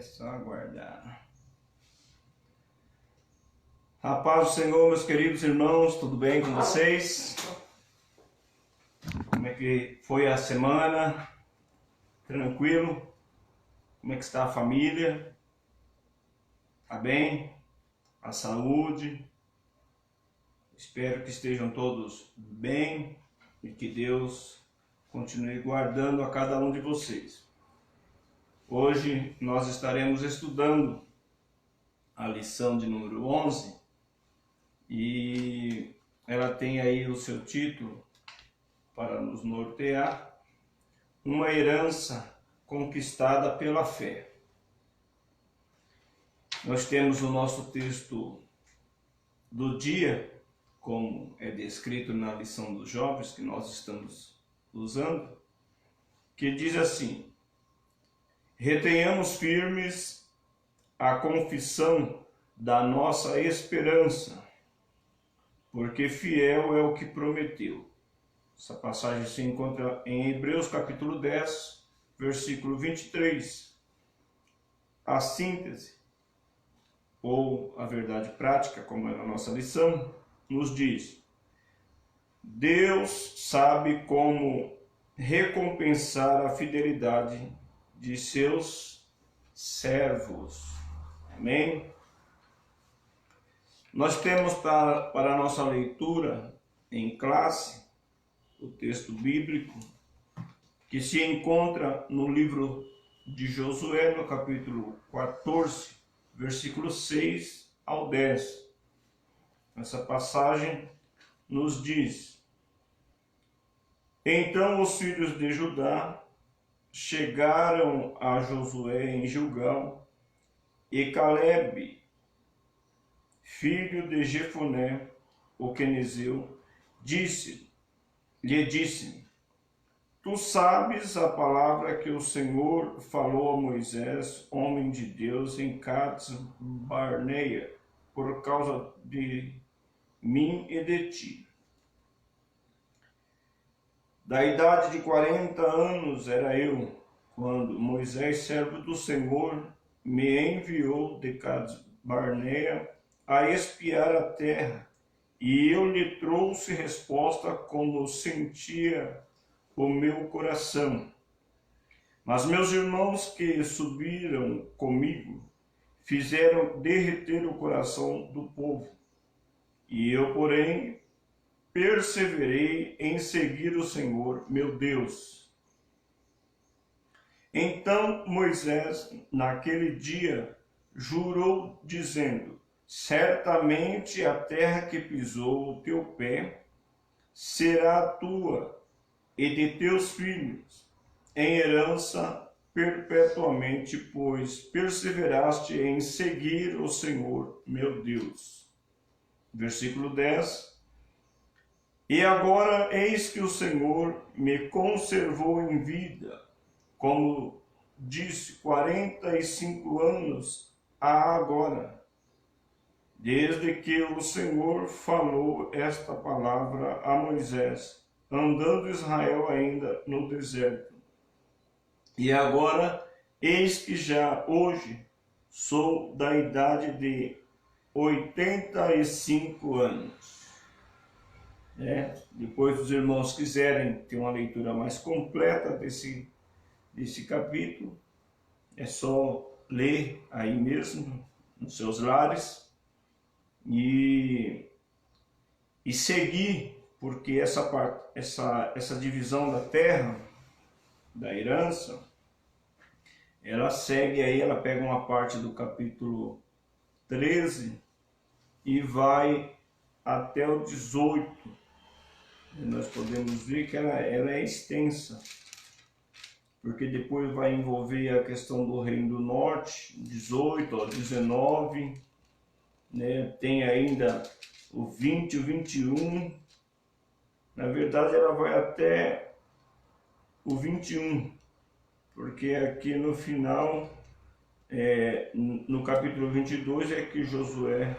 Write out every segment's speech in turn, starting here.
só aguardar. A paz do Senhor, meus queridos irmãos, tudo bem com vocês? Como é que foi a semana? Tranquilo? Como é que está a família? Tá bem? A saúde? Espero que estejam todos bem e que Deus continue guardando a cada um de vocês. Hoje nós estaremos estudando a lição de número 11 e ela tem aí o seu título para nos nortear: uma herança conquistada pela fé. Nós temos o nosso texto do dia, como é descrito na lição dos jovens que nós estamos usando, que diz assim: retenhamos firmes a confissão da nossa esperança, porque fiel é o que prometeu. Essa passagem se encontra em Hebreus capítulo 10, versículo 23. A síntese, ou a verdade prática, como é na nossa lição, nos diz: Deus sabe como recompensar a fidelidade de seus servos. Amém? Nós temos para a nossa leitura em classe o texto bíblico que se encontra no livro de Josué, no capítulo 14, versículos 6 ao 10. Essa passagem nos diz: então os filhos de Judá chegaram a Josué em Gilgal, e Calebe, filho de Jefoné, o quenezeu, lhe disse: tu sabes a palavra que o Senhor falou a Moisés, homem de Deus, em Cades Barneia, por causa de mim e de ti. Da idade de 40 anos era eu, quando Moisés, servo do Senhor, me enviou de Cades Barneia a espiar a terra, e eu lhe trouxe resposta como sentia o meu coração. Mas meus irmãos que subiram comigo fizeram derreter o coração do povo, e eu, porém, perseverei em seguir o Senhor, meu Deus. Então Moisés, naquele dia, jurou, dizendo: certamente a terra que pisou o teu pé será tua e de teus filhos, em herança perpetuamente, pois perseveraste em seguir o Senhor, meu Deus. Versículo 10. E agora eis que o Senhor me conservou em vida, como disse, 45 anos há agora, desde que o Senhor falou esta palavra a Moisés, andando Israel ainda no deserto. E agora eis que já hoje sou da idade de 85 anos. Depois, os irmãos quiserem ter uma leitura mais completa desse capítulo, é só ler aí mesmo, nos seus lares, e seguir, porque essa divisão da terra, da herança, ela segue aí, ela pega uma parte do capítulo 13 e vai até o 18. Nós podemos ver que ela é extensa, porque depois vai envolver a questão do Reino do Norte, 18 ao 19, né? Tem ainda o 20 e o 21, na verdade ela vai até o 21, porque aqui no final, no capítulo 22, é que Josué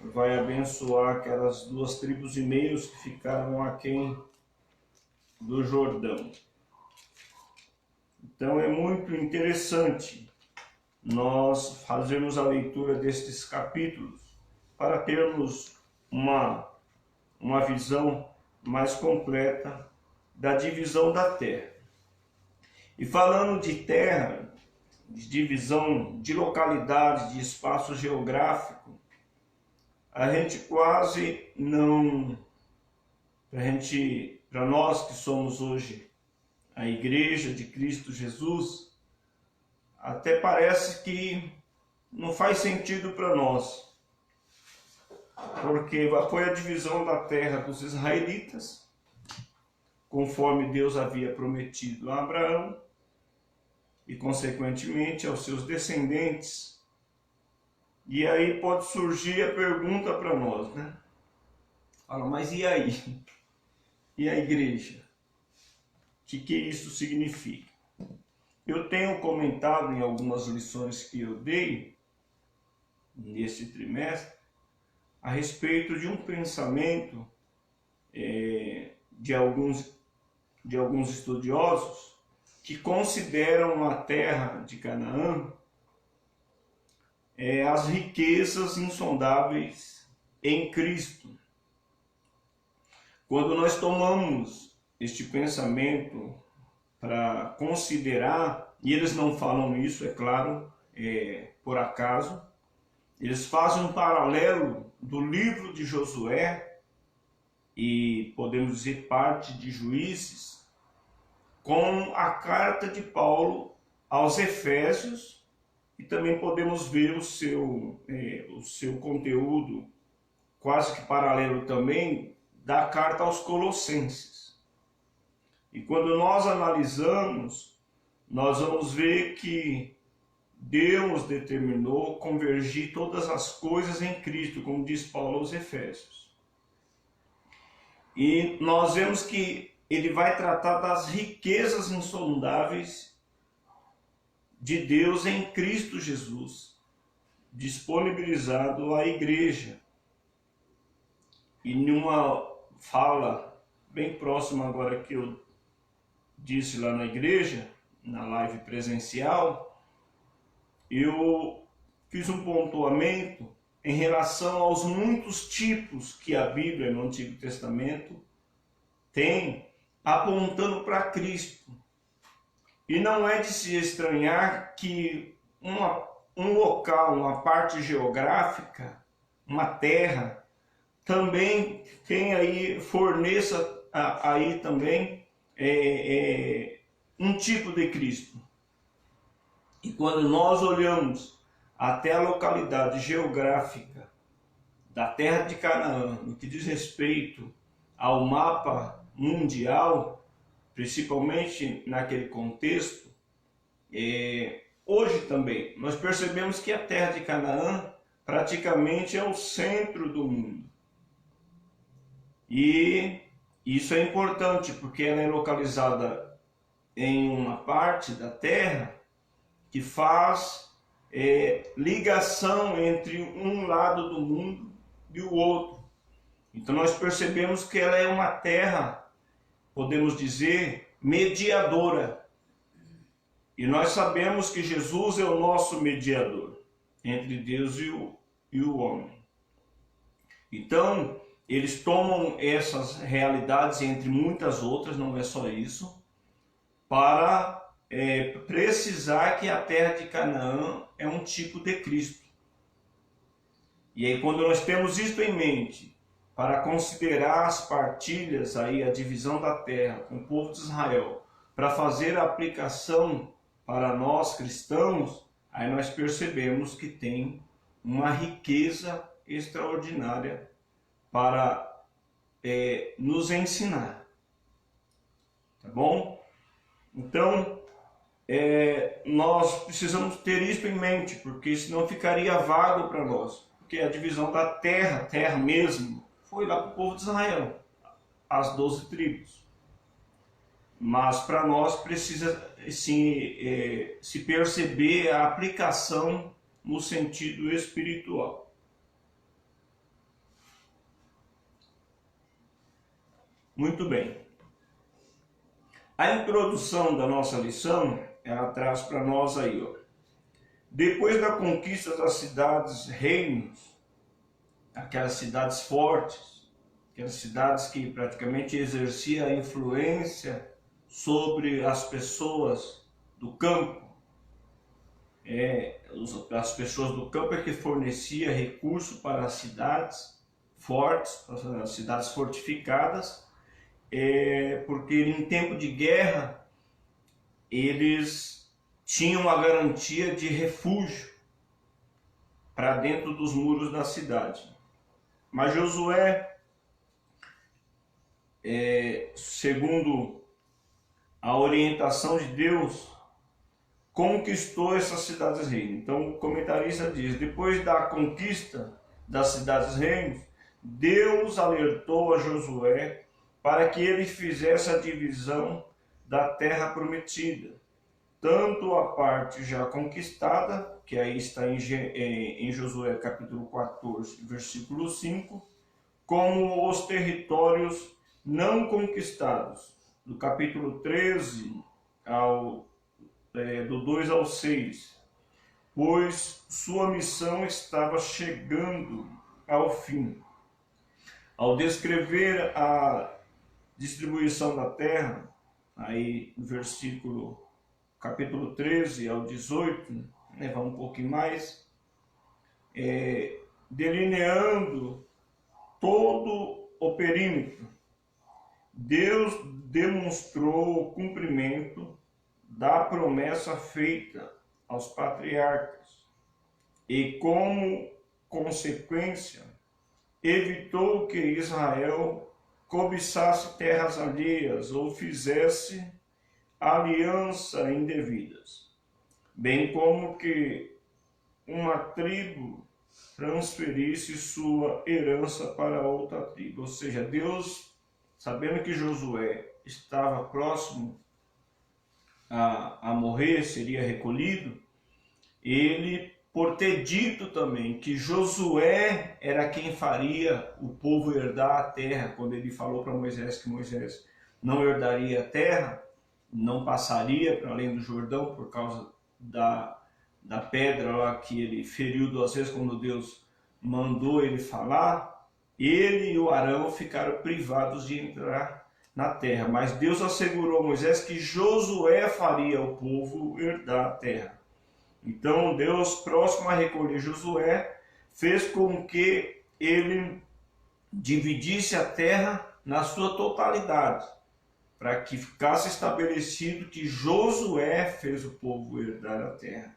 vai abençoar aquelas 2 tribos e meios que ficaram aquém do Jordão. Então é muito interessante nós fazermos a leitura destes capítulos para termos uma visão mais completa da divisão da terra. E falando de terra, de divisão de localidade, de espaço geográfico, a gente quase não, para nós que somos hoje a Igreja de Cristo Jesus, até parece que não faz sentido para nós, porque foi a divisão da terra dos israelitas, conforme Deus havia prometido a Abraão e consequentemente aos seus descendentes. E aí pode surgir a pergunta para nós, né? Fala, mas e aí? E a igreja? O que isso significa? Eu tenho comentado em algumas lições que eu dei nesse trimestre a respeito de um pensamento de alguns estudiosos que consideram a terra de Canaã as riquezas insondáveis em Cristo. Quando nós tomamos este pensamento para considerar, e eles não falam isso, é claro, por acaso, eles fazem um paralelo do livro de Josué e, podemos dizer, parte de Juízes, com a carta de Paulo aos Efésios, e também podemos ver o seu conteúdo quase que paralelo também da carta aos Colossenses. E quando nós analisamos, nós vamos ver que Deus determinou convergir todas as coisas em Cristo, como diz Paulo aos Efésios. E nós vemos que ele vai tratar das riquezas insondáveis de Deus em Cristo Jesus, disponibilizado à igreja. E numa fala bem próxima agora que eu disse lá na igreja, na live presencial, eu fiz um pontuamento em relação aos muitos tipos que a Bíblia no Antigo Testamento tem apontando para Cristo. E não é de se estranhar que um local, uma parte geográfica, uma terra, também tem aí, forneça aí também um tipo de Cristo. E quando nós olhamos até a localidade geográfica da terra de Canaã, no que diz respeito ao mapa mundial, principalmente naquele contexto, hoje também nós percebemos que a terra de Canaã praticamente é o centro do mundo. E isso é importante porque ela é localizada em uma parte da terra que faz ligação entre um lado do mundo e o outro. Então nós percebemos que ela é uma terra, podemos dizer, mediadora. E nós sabemos que Jesus é o nosso mediador entre Deus e o homem. Então, eles tomam essas realidades, entre muitas outras, não é só isso, para precisar que a terra de Canaã é um tipo de Cristo. E aí, quando nós temos isso em mente, para considerar as partilhas, aí, a divisão da terra com o povo de Israel, para fazer a aplicação para nós cristãos, aí nós percebemos que tem uma riqueza extraordinária para nos ensinar. Tá bom? Então, nós precisamos ter isso em mente, porque senão ficaria vago para nós. Porque a divisão da terra, terra mesmo, foi lá para o povo de Israel, as 12 tribos. Mas para nós precisa sim, se perceber a aplicação no sentido espiritual. Muito bem. A introdução da nossa lição, ela traz para nós aí, ó, Depois da conquista das cidades-reinos, aquelas cidades fortes, aquelas cidades que praticamente exerciam a influência sobre as pessoas do campo, as pessoas do campo é que fornecia recurso para as cidades fortes, para as cidades fortificadas, porque em tempo de guerra eles tinham a garantia de refúgio para dentro dos muros da cidade. Mas Josué, segundo a orientação de Deus, conquistou essas cidades-reinos. Então o comentarista diz: depois da conquista das cidades-reinos, Deus alertou a Josué para que ele fizesse a divisão da terra prometida, tanto a parte já conquistada, que aí está em Josué capítulo 14, versículo 5, como os territórios não conquistados, do capítulo 13 do 2 ao 6, pois sua missão estava chegando ao fim. Ao descrever a distribuição da terra, aí no capítulo 13 ao 18, vamos um pouquinho mais, delineando todo o perímetro, Deus demonstrou o cumprimento da promessa feita aos patriarcas e, como consequência, evitou que Israel cobiçasse terras alheias ou fizesse aliança indevidas, bem como que uma tribo transferisse sua herança para outra tribo. Ou seja, Deus, sabendo que Josué estava próximo a morrer, seria recolhido, ele, por ter dito também que Josué era quem faria o povo herdar a terra, quando ele falou para Moisés que Moisés não herdaria a terra, não passaria para além do Jordão por causa da pedra lá que ele feriu 2 vezes quando Deus mandou ele falar, ele e o Arão ficaram privados de entrar na terra. Mas Deus assegurou a Moisés que Josué faria o povo herdar a terra. Então Deus, próximo a recolher Josué, fez com que ele dividisse a terra na sua totalidade, para que ficasse estabelecido que Josué fez o povo herdar a terra,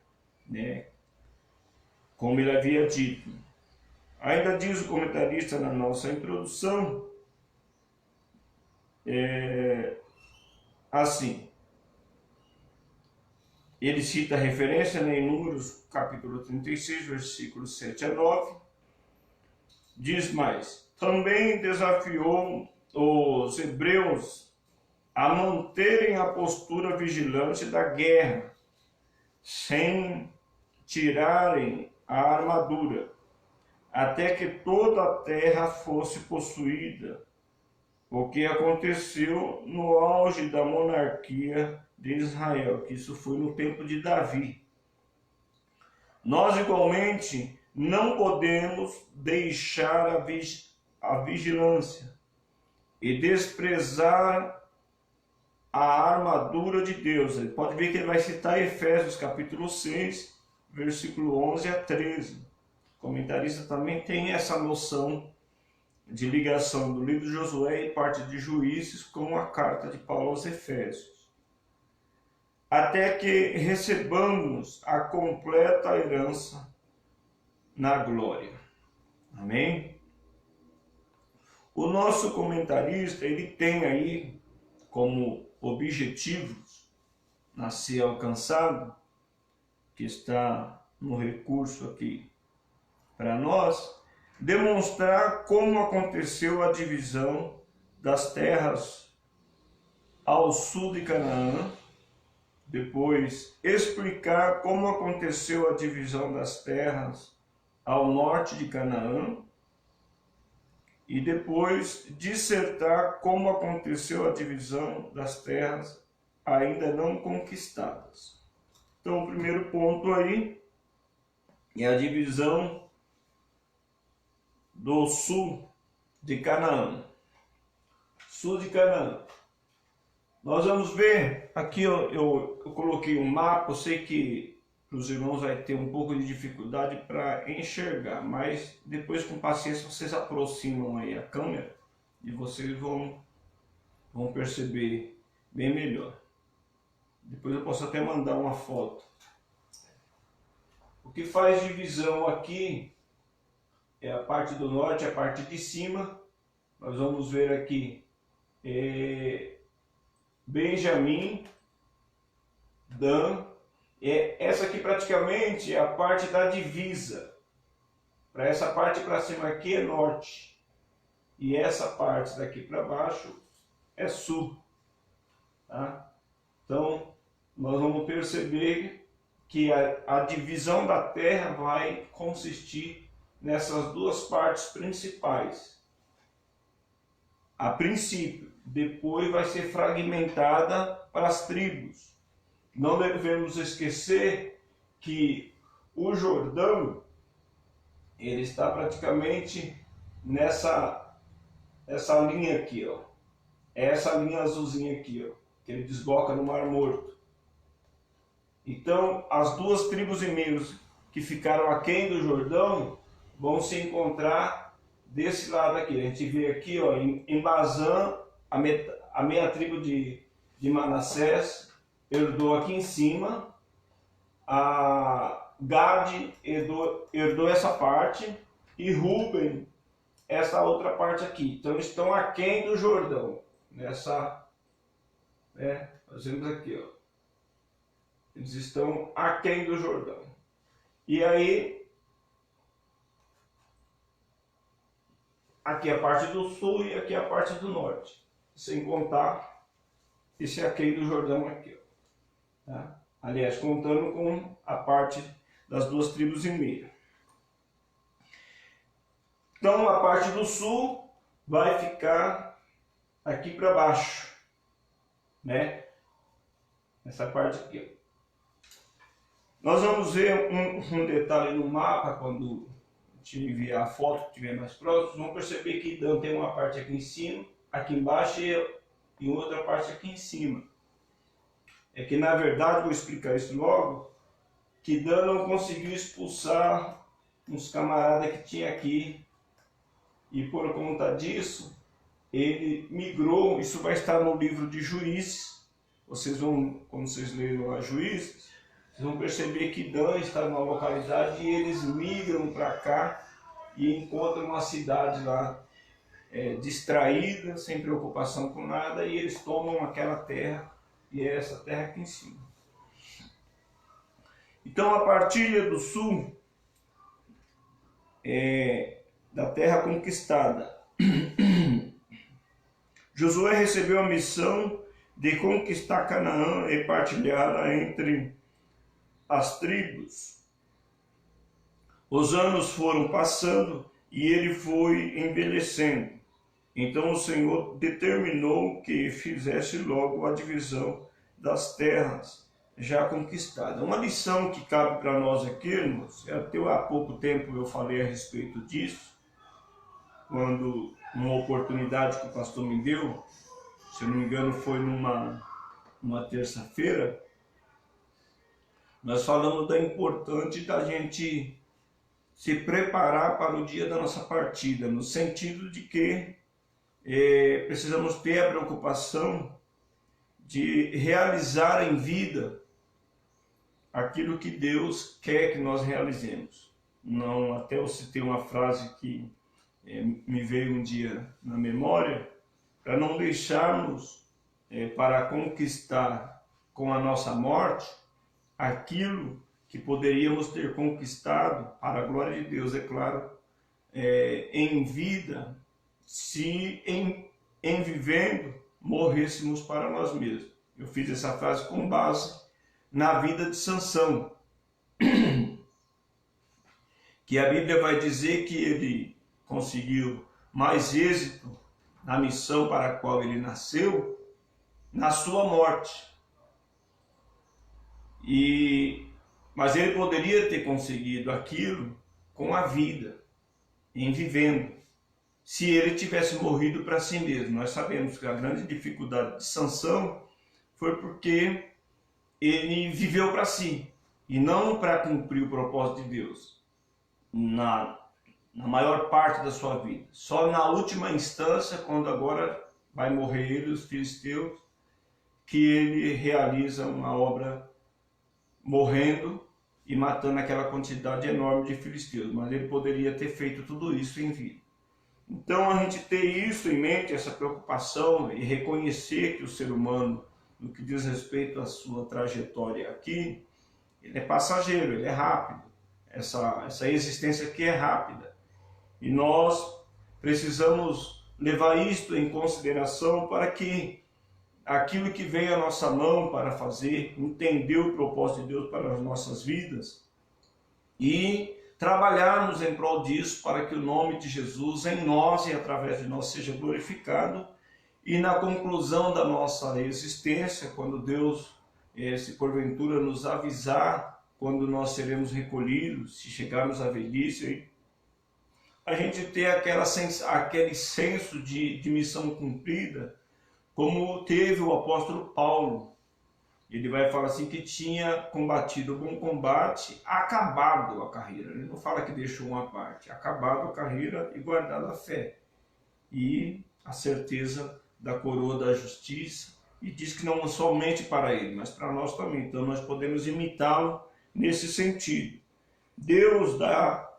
como ele havia dito. Ainda diz o comentarista na nossa introdução, assim, ele cita a referência em Números capítulo 36, versículos 7 a 9, diz mais: também desafiou os hebreus a manterem a postura vigilante da guerra, sem tirarem a armadura, até que toda a terra fosse possuída, o que aconteceu no auge da monarquia de Israel, que isso foi no tempo de Davi. Nós, igualmente, não podemos deixar a vigilância e desprezar a armadura de Deus. Ele pode ver que ele vai citar Efésios capítulo 6, versículo 11 a 13. O comentarista também tem essa noção de ligação do livro de Josué e parte de Juízes com a carta de Paulo aos Efésios, até que recebamos a completa herança na glória. Amém? O nosso comentarista, ele tem aí como objetivos a ser alcançado, que está no recurso aqui para nós, demonstrar como aconteceu a divisão das terras ao sul de Canaã, depois explicar como aconteceu a divisão das terras ao norte de Canaã, e depois dissertar como aconteceu a divisão das terras ainda não conquistadas. Então, o primeiro ponto aí é a divisão do sul de Canaã. Sul de Canaã. Nós vamos ver, aqui eu coloquei um mapa, eu sei que os irmãos vai ter um pouco de dificuldade para enxergar, mas depois com paciência vocês aproximam aí a câmera e vocês vão perceber bem melhor. Depois eu posso até mandar uma foto. O que faz divisão aqui é a parte do norte, a parte de cima. Nós vamos ver aqui Benjamim, Dan. Essa aqui praticamente é a parte da divisa. Para essa parte para cima aqui é norte. E essa parte daqui para baixo é sul. Tá? Então, nós vamos perceber que a divisão da terra vai consistir nessas duas partes principais. A princípio, depois vai ser fragmentada para as tribos. Não devemos esquecer que o Jordão, ele está praticamente nessa linha aqui, ó. Essa linha azulzinha aqui, ó, que ele desboca no Mar Morto. Então, as duas tribos e meios que ficaram aquém do Jordão vão se encontrar desse lado aqui. A gente vê aqui, ó, em Bazã, a meia tribo de Manassés herdou aqui em cima, a Gade herdou essa parte e Ruben essa outra parte aqui. Então eles estão aquém do Jordão, nessa, nós vemos aqui, ó, eles estão aquém do Jordão. E aí, aqui a parte do sul e aqui a parte do norte, sem contar esse aquém do Jordão aqui, ó. Tá? Aliás, contando com a parte das duas tribos e meia. Então, a parte do sul vai ficar aqui para baixo, né? Essa parte aqui, ó. Nós vamos ver um detalhe no mapa, quando a gente enviar a foto que estiver mais próximo, vão perceber que Dan tem uma parte aqui em cima, aqui embaixo e outra parte aqui em cima. É que, na verdade, vou explicar isso logo, que Dan não conseguiu expulsar uns camaradas que tinha aqui, e por conta disso, ele migrou. Isso vai estar no livro de Juízes. Vocês vão, quando vocês lerem lá Juízes, vocês vão perceber que Dan está numa localidade e eles migram para cá e encontram uma cidade lá distraída, sem preocupação com nada, e eles tomam aquela terra. E é essa terra aqui em cima. Então a partilha do sul da terra conquistada. Josué recebeu a missão de conquistar Canaã e partilhá-la entre as tribos. Os anos foram passando e ele foi envelhecendo. Então o Senhor determinou que fizesse logo a divisão das terras já conquistadas. Uma lição que cabe para nós aqui, irmãos, até há pouco tempo eu falei a respeito disso, quando uma oportunidade que o pastor me deu, se eu não me engano foi numa terça-feira, nós falamos da importância da gente se preparar para o dia da nossa partida, no sentido de que precisamos ter a preocupação de realizar em vida aquilo que Deus quer que nós realizemos. Não, até eu citei uma frase que me veio um dia na memória, para não deixarmos para conquistar com a nossa morte aquilo que poderíamos ter conquistado para a glória de Deus, é claro, em vida, se em vivendo morrêssemos para nós mesmos. Eu fiz essa frase com base na vida de Sansão, que a Bíblia vai dizer que ele conseguiu mais êxito na missão para a qual ele nasceu, na sua morte. E Mas ele poderia ter conseguido aquilo com a vida, em vivendo. Se ele tivesse morrido para si mesmo. Nós sabemos que a grande dificuldade de Sansão foi porque ele viveu para si e não para cumprir o propósito de Deus na maior parte da sua vida. Só na última instância, quando agora vai morrer ele, os filisteus, que ele realiza uma obra morrendo e matando aquela quantidade enorme de filisteus. Mas ele poderia ter feito tudo isso em vida. Então a gente ter isso em mente, essa preocupação, e reconhecer que o ser humano, no que diz respeito à sua trajetória aqui, ele é passageiro, ele é rápido. Essa existência aqui é rápida. E nós precisamos levar isto em consideração para que aquilo que vem à nossa mão para fazer, entender o propósito de Deus para as nossas vidas e trabalharmos em prol disso para que o nome de Jesus em nós e através de nós seja glorificado. E na conclusão da nossa existência, quando Deus, se porventura nos avisar, quando nós seremos recolhidos, se chegarmos à velhice, a gente ter aquele senso de missão cumprida, como teve o apóstolo Paulo. Ele vai falar assim que tinha combatido o bom combate, acabado a carreira. Ele não fala que deixou uma parte, acabado a carreira e guardado a fé. E a certeza da coroa da justiça. E diz que não somente para ele, mas para nós também. Então nós podemos imitá-lo nesse sentido. Deus dá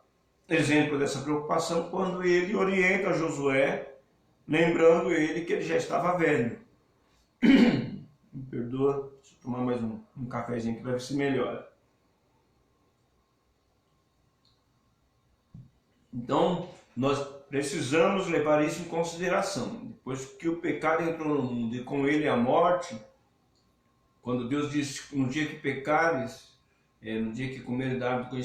exemplo dessa preocupação quando ele orienta Josué, lembrando ele que ele já estava velho. Me perdoa, deixa eu tomar mais um cafezinho que vai ver se melhora. Então, nós precisamos levar isso em consideração. Depois que o pecado entrou no mundo e com ele a morte, quando Deus diz, no dia que pecares, no dia que comeres da árvore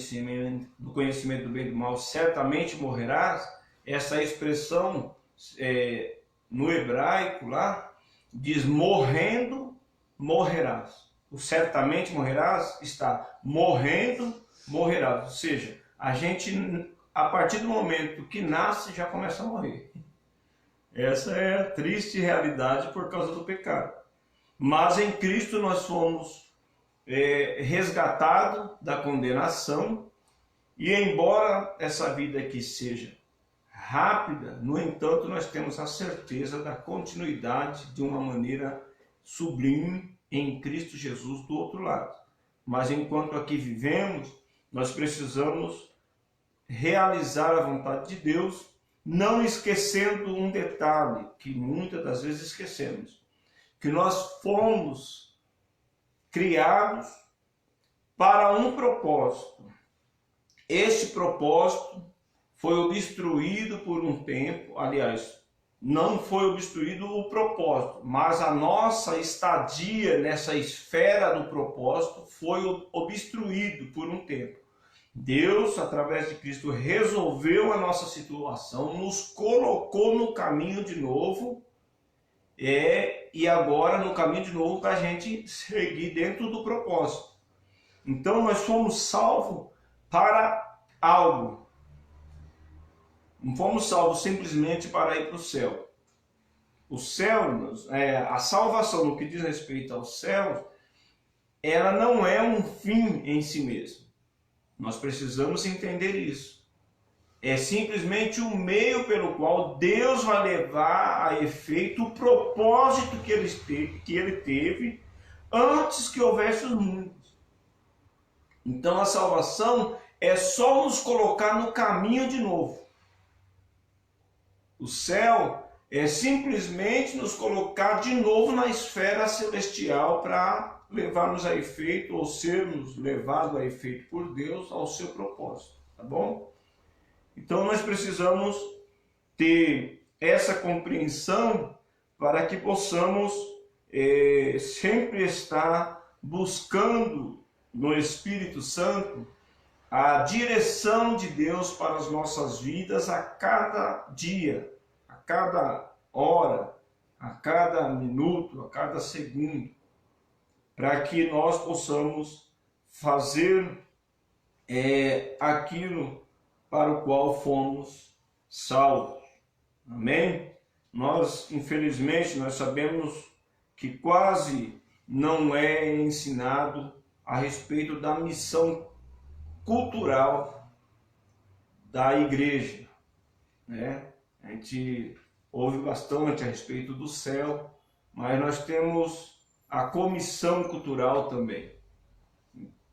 do conhecimento do bem e do mal, certamente morrerás, essa expressão no hebraico lá, diz morrendo, morrerás. O certamente morrerás está morrendo, morrerás. Ou seja, a gente, a partir do momento que nasce, já começa a morrer. Essa é a triste realidade por causa do pecado. Mas em Cristo nós fomos resgatados da condenação, e embora essa vida aqui seja rápida, no entanto nós temos a certeza da continuidade de uma maneira sublime em Cristo Jesus do outro lado. Mas enquanto aqui vivemos, nós precisamos realizar a vontade de Deus, não esquecendo um detalhe que muitas das vezes esquecemos, que nós fomos criados para um propósito. Este propósito foi obstruído por um tempo, aliás, não foi obstruído o propósito, mas a nossa estadia nessa esfera do propósito foi obstruído por um tempo. Deus, através de Cristo, resolveu a nossa situação, nos colocou no caminho de novo, e agora no caminho de novo para a gente seguir dentro do propósito. Então nós fomos salvos para algo. Não fomos salvos simplesmente para ir para o céu. O céu, a salvação no que diz respeito ao céu, ela não é um fim em si mesmo. Nós precisamos entender isso. É simplesmente o meio pelo qual Deus vai levar a efeito o propósito que ele teve antes que houvesse os mundos. Então a salvação é só nos colocar no caminho de novo. O céu é simplesmente nos colocar de novo na esfera celestial para levarmos a efeito, ou sermos levados a efeito por Deus ao seu propósito, tá bom? Então nós precisamos ter essa compreensão para que possamos sempre estar buscando no Espírito Santo a direção de Deus para as nossas vidas a cada dia, a cada hora, a cada minuto, a cada segundo, para que nós possamos fazer aquilo para o qual fomos salvos. Amém? Nós, infelizmente, nós sabemos que quase não é ensinado a respeito da missão cultural da igreja, né? A gente ouve bastante a respeito do céu, mas nós temos a comissão cultural também,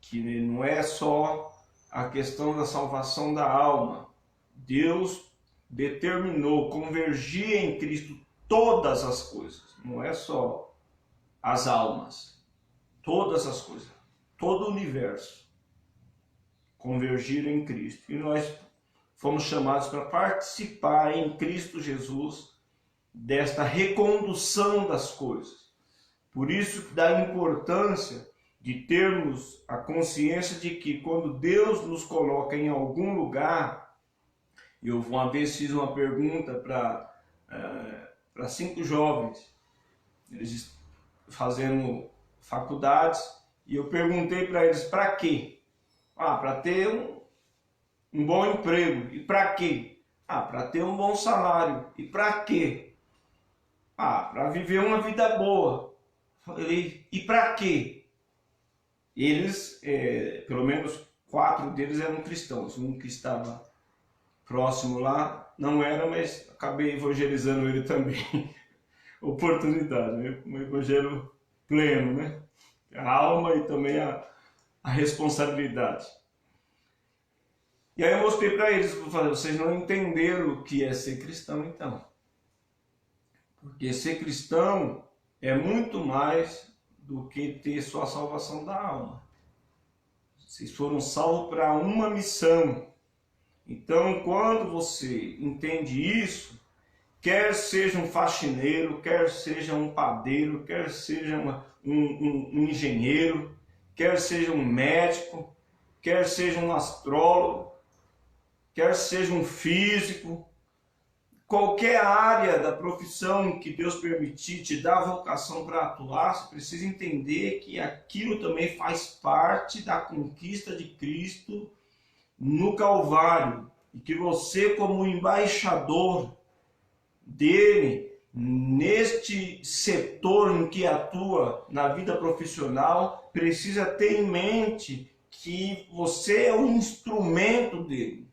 que não é só a questão da salvação da alma. Deus determinou convergir em Cristo todas as coisas, não é só as almas, todas as coisas, todo o universo convergir em Cristo. E nós fomos chamados para participar em Cristo Jesus desta recondução das coisas. Por isso da importância de termos a consciência de que quando Deus nos coloca em algum lugar, eu uma vez fiz uma pergunta para 5 jovens, eles fazendo faculdades, e eu perguntei para eles para quê? Para ter um bom emprego. E para quê? Para ter um bom salário. E para quê? Para viver uma vida boa. Falei, e para quê? Eles, pelo menos 4 deles eram cristãos. Um que estava próximo lá não era, mas acabei evangelizando ele também. Oportunidade, né? Um evangelho pleno, né? A alma e também a responsabilidade. E aí eu mostrei para eles, vocês não entenderam o que é ser cristão então. Porque ser cristão é muito mais do que ter só a salvação da alma. Vocês foram salvos para uma missão. Então, quando você entende isso, quer seja um faxineiro, quer seja um padeiro, quer seja um engenheiro, quer seja um médico, quer seja um astrólogo, quer seja um físico, qualquer área da profissão que Deus permitir te dar vocação para atuar, você precisa entender que aquilo também faz parte da conquista de Cristo no Calvário, e que você, como embaixador dele, neste setor em que atua na vida profissional, precisa ter em mente que você é um instrumento dele.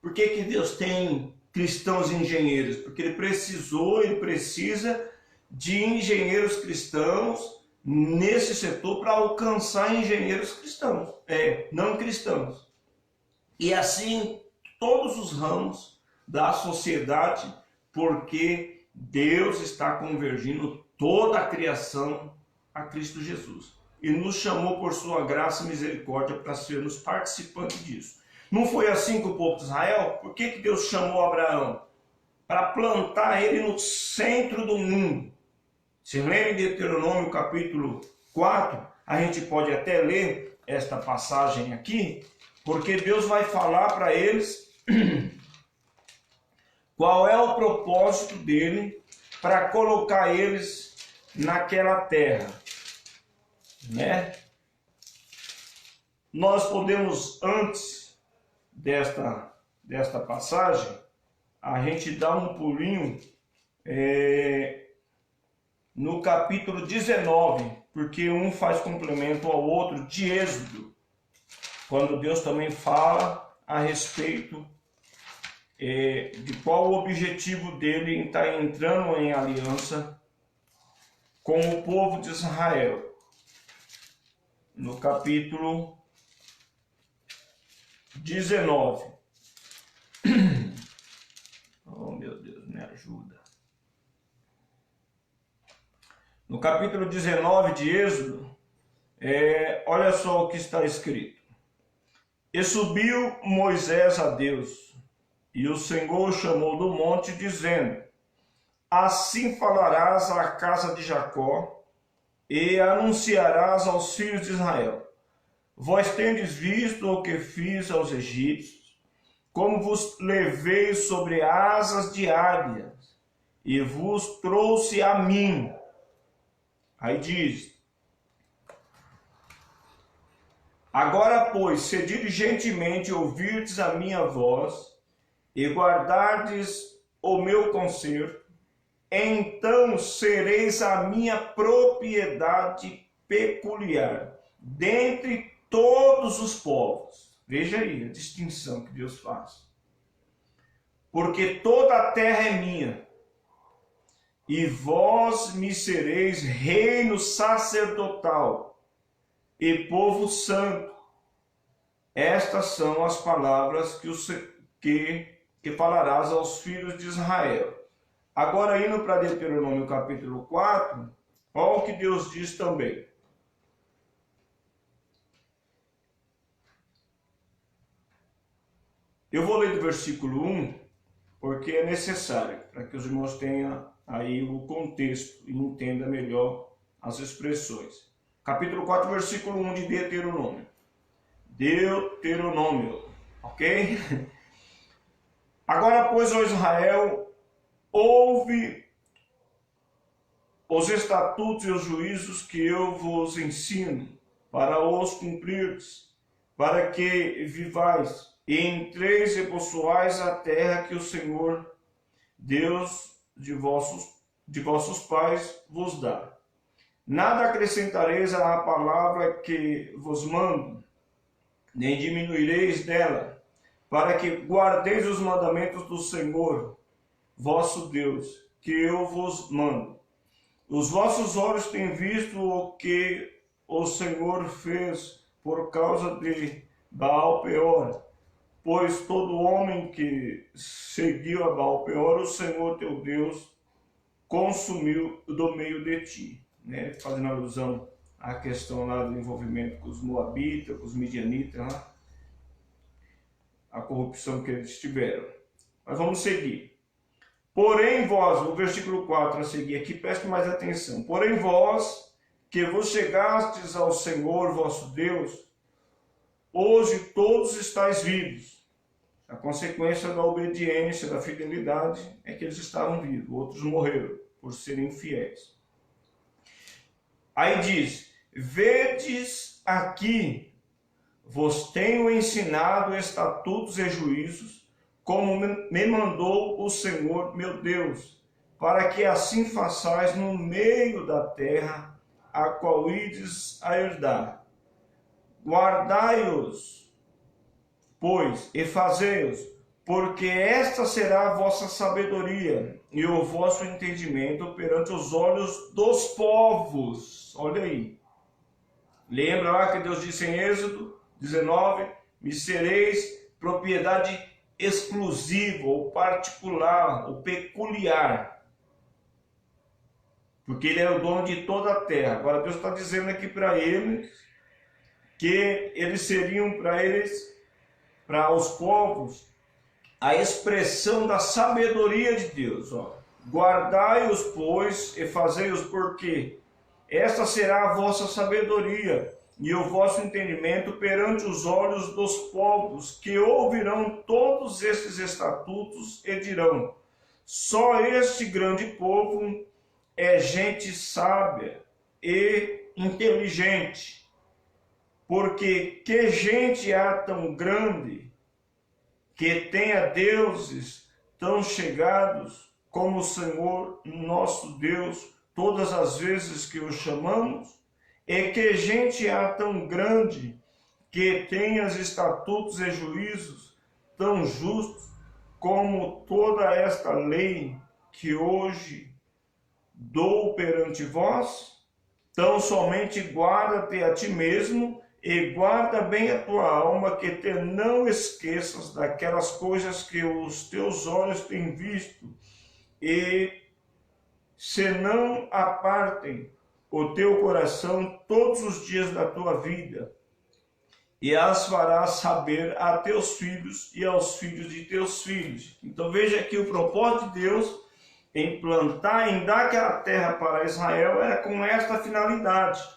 Por que Deus tem cristãos e engenheiros? Porque ele precisa de engenheiros cristãos nesse setor para alcançar engenheiros cristãos, não cristãos. E assim todos os ramos da sociedade, porque Deus está convergindo toda a criação a Cristo Jesus. E nos chamou por sua graça e misericórdia para sermos participantes disso. Não foi assim com o povo de Israel? Por que Deus chamou Abraão? Para plantar ele no centro do mundo. Se lembra de Deuteronômio capítulo 4, a gente pode até ler esta passagem aqui, porque Deus vai falar para eles qual é o propósito dele para colocar eles naquela terra, né? Nós podemos, antes desta passagem, a gente dar um pulinho no capítulo 19, porque um faz complemento ao outro, de Êxodo, quando Deus também fala a respeito de qual o objetivo dele em estar entrando em aliança com o povo de Israel. No capítulo 19. Oh, meu Deus, me ajuda. No capítulo 19 de Êxodo, olha só o que está escrito. E subiu Moisés a Deus, e o Senhor o chamou do monte, dizendo: assim falarás à casa de Jacó, e anunciarás aos filhos de Israel: vós tendes visto o que fiz aos egípcios, como vos levei sobre asas de águias, e vos trouxe a mim. Aí diz: Agora, pois, se diligentemente ouvirdes a minha voz e guardardes o meu conserto, então sereis a minha propriedade peculiar dentre todos os povos. Veja aí a distinção que Deus faz. Porque toda a terra é minha, e vós me sereis reino sacerdotal e povo santo. Estas são as palavras que falarás aos filhos de Israel. Agora, indo para Deuteronômio capítulo 4, olha o que Deus diz também. Eu vou ler do versículo 1, porque é necessário, para que os irmãos tenham aí o contexto e entendam melhor as expressões. Capítulo 4, versículo 1 de Deuteronômio. Deuteronômio, ok? Agora, pois, ó Israel, ouve os estatutos e os juízos que eu vos ensino, para os cumprirdes, para que vivais e entreis e possuais a terra que o Senhor, Deus de vossos pais, vos dá. Nada acrescentareis à palavra que vos mando, nem diminuireis dela, para que guardeis os mandamentos do Senhor, vosso Deus, que eu vos mando. Os vossos olhos têm visto o que o Senhor fez por causa de Baal-peor, pois todo homem que seguiu a Baal-peor, o Senhor teu Deus consumiu do meio de ti. Né? Fazendo alusão à questão lá do envolvimento com os moabitas, com os midianitas, né? A corrupção que eles tiveram. Mas vamos seguir. Porém vós, o versículo 4 a seguir aqui, preste mais atenção. Porém vós, que vos chegastes ao Senhor vosso Deus, hoje todos estáis vivos. A consequência da obediência, da fidelidade, é que eles estavam vivos. Outros morreram por serem infiéis. Aí diz, vedes aqui, vos tenho ensinado estatutos e juízos, como me mandou o Senhor meu Deus, para que assim façais no meio da terra, a qual ides a herdar. Guardai-os, pois, e fazei-os, porque esta será a vossa sabedoria e o vosso entendimento perante os olhos dos povos. Olha aí. Lembra lá que Deus disse em Êxodo 19, me sereis propriedade exclusiva, ou particular, ou peculiar. Porque ele é o dono de toda a terra. Agora Deus está dizendo aqui para eles, que eles seriam para eles, para os povos, a expressão da sabedoria de Deus. Guardai-os, pois, e fazei-os, porque esta será a vossa sabedoria e o vosso entendimento perante os olhos dos povos, que ouvirão todos estes estatutos e dirão, só este grande povo é gente sábia e inteligente, porque que gente há tão grande que tenha deuses tão chegados como o Senhor nosso Deus, todas as vezes que o chamamos? E que gente há tão grande que tenha estatutos e juízos tão justos como toda esta lei que hoje dou perante vós? Tão somente guarda-te a ti mesmo e guarda bem a tua alma, que te não esqueças daquelas coisas que os teus olhos têm visto, e se não apartem o teu coração todos os dias da tua vida, e as farás saber a teus filhos e aos filhos de teus filhos. Então veja que o propósito de Deus em plantar, em dar aquela terra para Israel, era com esta finalidade.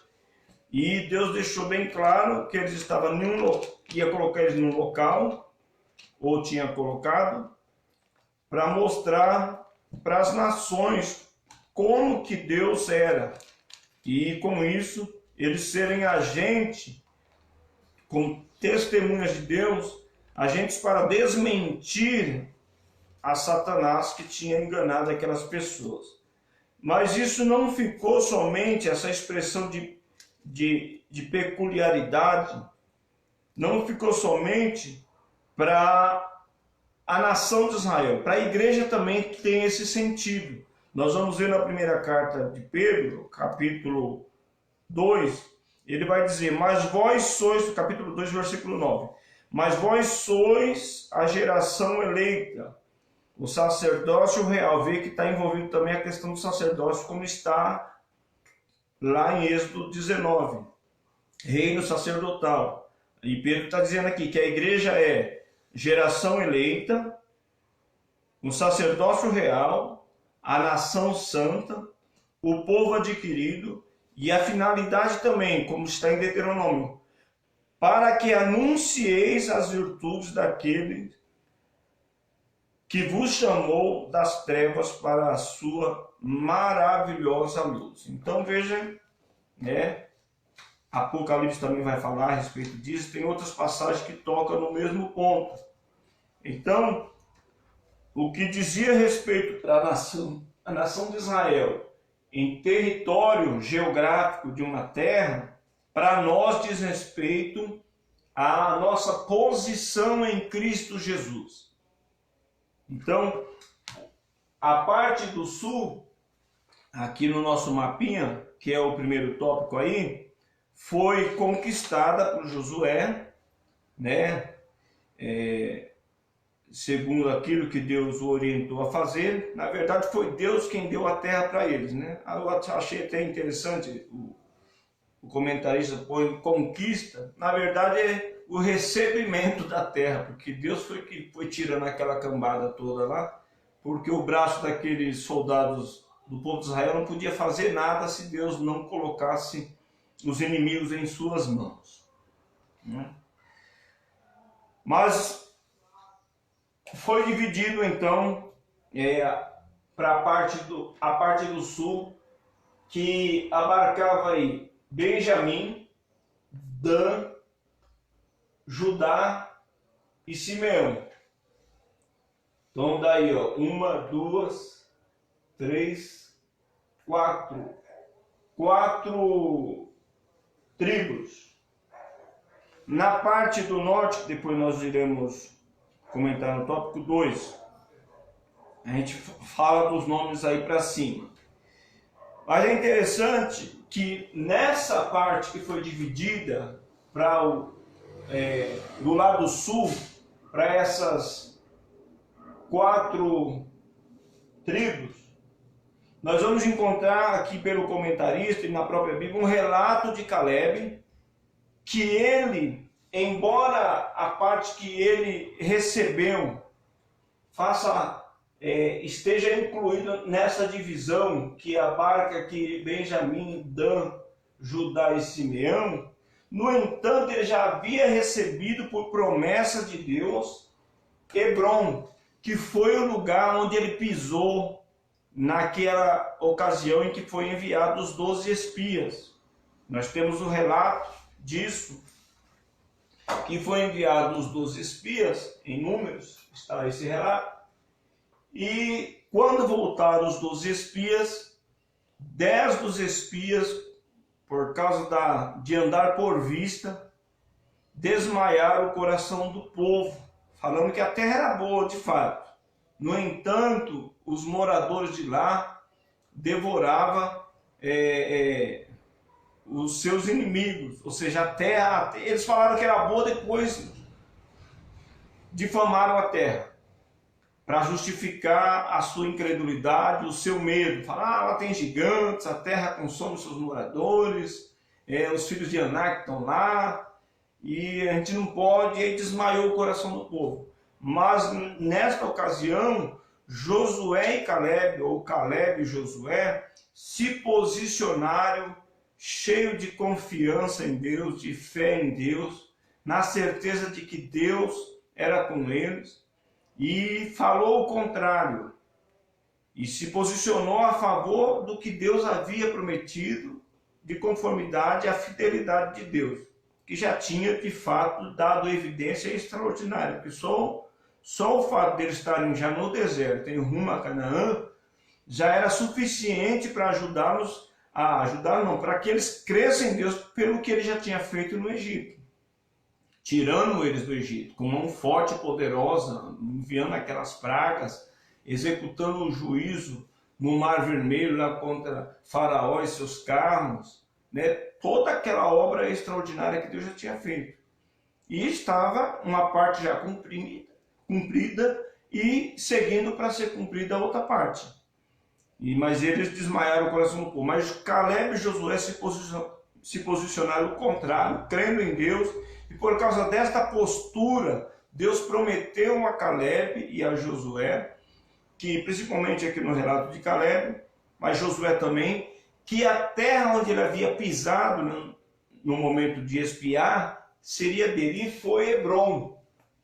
E Deus deixou bem claro que eles estavam ia colocar eles num local, ou tinha colocado, para mostrar para as nações como que Deus era. E com isso, eles serem agente como testemunhas de Deus, agentes para desmentir a Satanás que tinha enganado aquelas pessoas. Mas isso não ficou somente, essa expressão de peculiaridade, não ficou somente para a nação de Israel. Para a igreja também tem esse sentido. Nós vamos ver na primeira carta de Pedro, capítulo 2, ele vai dizer, mas vós sois, capítulo 2, versículo 9, mas vós sois a geração eleita, o sacerdócio real. Vê que está envolvido também a questão do sacerdócio, como está lá em Êxodo 19, reino sacerdotal. E Pedro está dizendo aqui que a igreja é geração eleita, o sacerdócio real, a nação santa, o povo adquirido, e a finalidade também, como está em Deuteronômio, para que anuncieis as virtudes daquele que vos chamou das trevas para a sua maravilhosa luz. Então veja, né? Apocalipse também vai falar a respeito disso, tem outras passagens que tocam no mesmo ponto. Então, o que dizia respeito à a nação de Israel, em território geográfico de uma terra, para nós diz respeito à nossa posição em Cristo Jesus. Então, a parte do sul, aqui no nosso mapinha, que é o primeiro tópico aí, foi conquistada por Josué, né? Segundo aquilo que Deus o orientou a fazer. Na verdade, foi Deus quem deu a terra para eles, né? Eu achei até interessante, o comentarista põe conquista, na verdade é o recebimento da terra, porque Deus foi que foi tirando aquela cambada toda lá, porque o braço daqueles soldados do povo de Israel não podia fazer nada se Deus não colocasse os inimigos em suas mãos, né? Mas foi dividido então para a parte do sul, que abarcava aí Benjamim, Dan, Judá e Simeão. Então daí, ó, 1, 2, 3, 4 tribos. Na parte do norte, que depois nós iremos comentar no tópico 2, a gente fala dos nomes aí para cima. Mas é interessante que nessa parte que foi dividida para do lado sul, para essas 4 tribos, nós vamos encontrar aqui pelo comentarista e na própria Bíblia um relato de Caleb, que ele, embora a parte que ele recebeu esteja incluída nessa divisão que abarca aqui Benjamim, Dan, Judá e Simeão, no entanto ele já havia recebido por promessa de Deus Hebrom, que foi o lugar onde ele pisou naquela ocasião em que foi enviado os 12 espias. Nós temos o relato disso, que foi enviado os 12 espias, em Números, está esse relato. E quando voltaram os 12 espias, 10 dos espias, por causa de andar por vista, desmaiaram o coração do povo, falando que a terra era boa de fato. No entanto, os moradores de lá devoravam os seus inimigos, ou seja, a terra, eles falaram que era boa, depois difamaram a terra, para justificar a sua incredulidade, o seu medo. Falaram, lá tem gigantes, a terra consome seus moradores, os filhos de Anak estão lá, e a gente não pode, e aí desmaiou o coração do povo. Mas nesta ocasião, Josué e Caleb, ou Caleb e Josué, se posicionaram cheio de confiança em Deus, de fé em Deus, na certeza de que Deus era com eles, e falou o contrário, e se posicionou a favor do que Deus havia prometido, de conformidade à fidelidade de Deus. que já tinha de fato dado evidência extraordinária, porque só o fato deles estarem já no deserto, em rumo a Canaã, já era suficiente para para que eles crescem em Deus pelo que ele já tinha feito no Egito, tirando eles do Egito, com mão forte e poderosa, enviando aquelas pragas, executando o juízo no Mar Vermelho lá contra Faraó e seus carros, né? Toda aquela obra extraordinária que Deus já tinha feito. E estava uma parte já cumprida e seguindo para ser cumprida a outra parte. Mas eles desmaiaram o coração do povo. Mas Caleb e Josué se posicionaram ao contrário, crendo em Deus. E por causa desta postura, Deus prometeu a Caleb e a Josué, que principalmente aqui no relato de Caleb, mas Josué também, que a terra onde ele havia pisado no momento de espiar, seria dele, e foi Hebrom.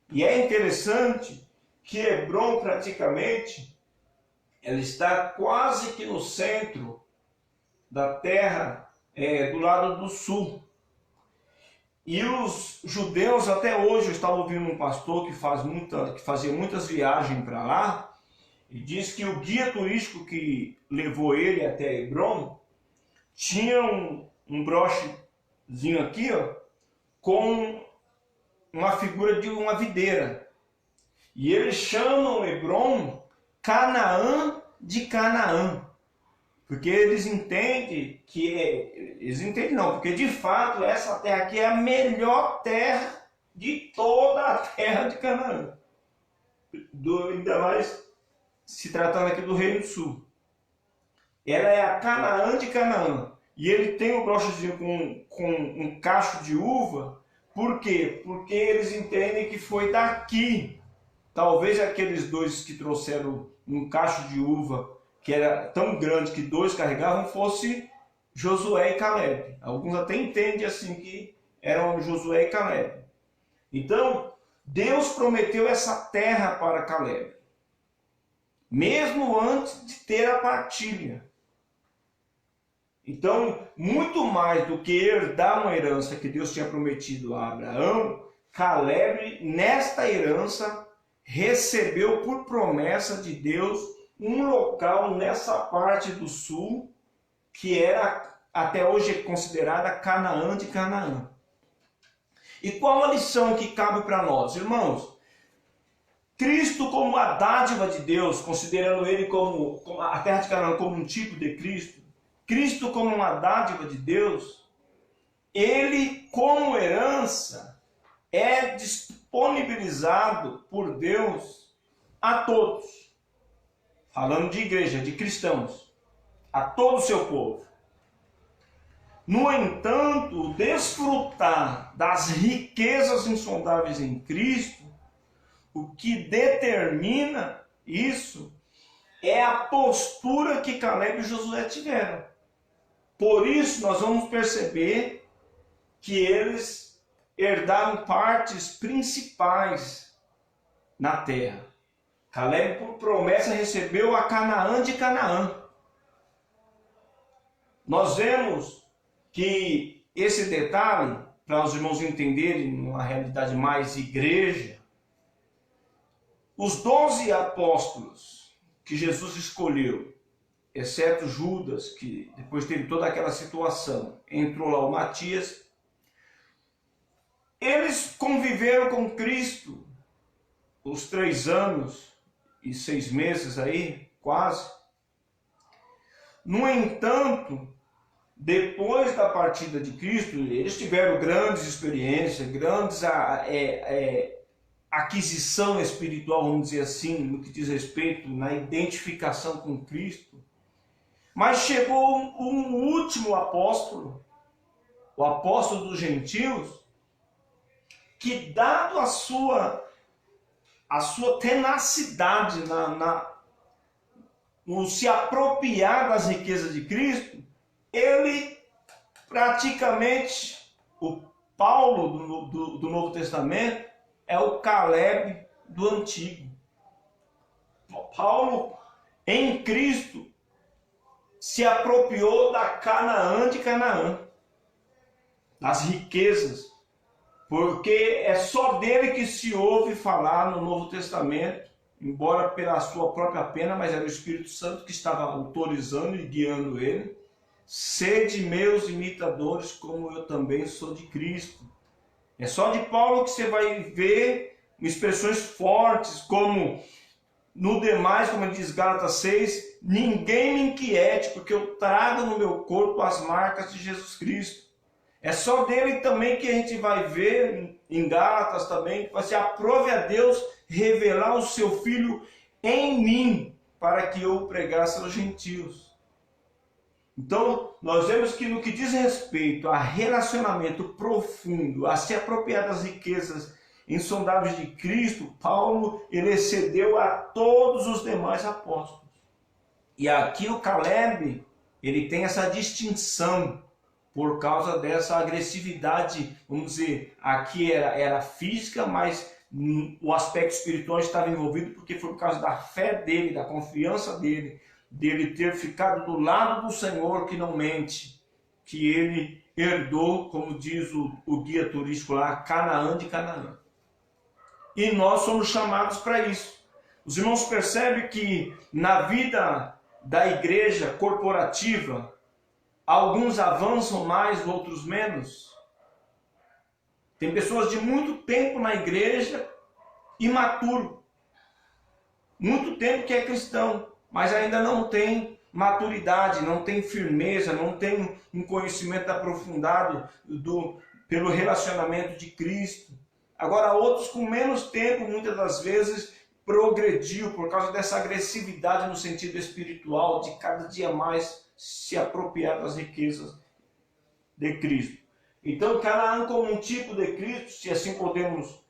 E é interessante que Hebrom praticamente, ela está quase que no centro da terra, do lado do sul. E os judeus até hoje, eu estava ouvindo um pastor que fazia muitas viagens para lá, e diz que o guia turístico que levou ele até Hebrom tinha um brochezinho aqui, ó, com uma figura de uma videira. E eles chamam Hebrom Canaã de Canaã. Porque eles entendem eles entendem não, porque de fato essa terra aqui é a melhor terra de toda a terra de Canaã. Ainda mais se tratando aqui do Reino do Sul. Ela é a Canaã de Canaã. E ele tem um brochezinho com um cacho de uva. Por quê? Porque eles entendem que foi daqui. Talvez aqueles dois que trouxeram um cacho de uva que era tão grande que dois carregavam, fosse Josué e Caleb. Alguns até entendem assim que eram Josué e Caleb. Então, Deus prometeu essa terra para Caleb, mesmo antes de ter a partilha. Então, muito mais do que herdar uma herança que Deus tinha prometido a Abraão, Caleb, nesta herança, recebeu por promessa de Deus um local nessa parte do sul, que era até hoje considerada Canaã de Canaã. E qual a lição que cabe para nós, irmãos? Cristo como a dádiva de Deus, considerando ele como a terra de Canaã como um tipo de Cristo, Cristo como uma dádiva de Deus, ele como herança é disponibilizado por Deus a todos. Falando de igreja, de cristãos, a todo o seu povo. No entanto, desfrutar das riquezas insondáveis em Cristo, o que determina isso é a postura que Caleb e Josué tiveram. Por isso, nós vamos perceber que eles herdaram partes principais na terra. Caleb, por promessa, recebeu a Canaã de Canaã. Nós vemos que esse detalhe, para os irmãos entenderem uma realidade mais igreja, os 12 apóstolos que Jesus escolheu, exceto Judas, que depois teve toda aquela situação, entrou lá o Matias, eles conviveram com Cristo os 3 anos e 6 meses aí, quase. No entanto, depois da partida de Cristo, eles tiveram grandes experiências, grandes aquisição espiritual, vamos dizer assim, no que diz respeito na identificação com Cristo. Mas chegou um último apóstolo, o apóstolo dos gentios, que dado a sua tenacidade no se apropriar das riquezas de Cristo, ele praticamente, o Paulo do Novo Testamento é o Caleb do Antigo. Paulo, em Cristo, se apropriou da Canaã de Canaã, das riquezas porque é só dele que se ouve falar no Novo Testamento, embora pela sua própria pena, mas era o Espírito Santo que estava autorizando e guiando ele. Sede meus imitadores, como eu também sou de Cristo. É só de Paulo que você vai ver expressões fortes, como no demais, como diz Gálatas 6, ninguém me inquiete, porque eu trago no meu corpo as marcas de Jesus Cristo. É só dele também que a gente vai ver em Gálatas também, que vai ser: aprove a Deus revelar o seu Filho em mim, para que eu o pregasse aos gentios. Então, nós vemos que no que diz respeito a relacionamento profundo, a se apropriar das riquezas insondáveis de Cristo, Paulo ele excedeu a todos os demais apóstolos. E aqui o Caleb, ele tem essa distinção por causa dessa agressividade, vamos dizer, aqui era física, mas o aspecto espiritual estava envolvido, porque foi por causa da fé dele, da confiança dele ter ficado do lado do Senhor que não mente, que ele herdou, como diz o guia turístico lá, Canaã de Canaã. E nós somos chamados para isso. Os irmãos percebem que na vida da igreja corporativa, alguns avançam mais, outros menos. Tem pessoas de muito tempo na igreja, imaturo. Muito tempo que é cristão, mas ainda não tem maturidade, não tem firmeza, não tem um conhecimento aprofundado pelo relacionamento de Cristo. Agora, outros com menos tempo, muitas das vezes, progrediu por causa dessa agressividade no sentido espiritual, de cada dia mais se apropriar das riquezas de Cristo. Então, Canaã como um tipo de Cristo, se assim podemos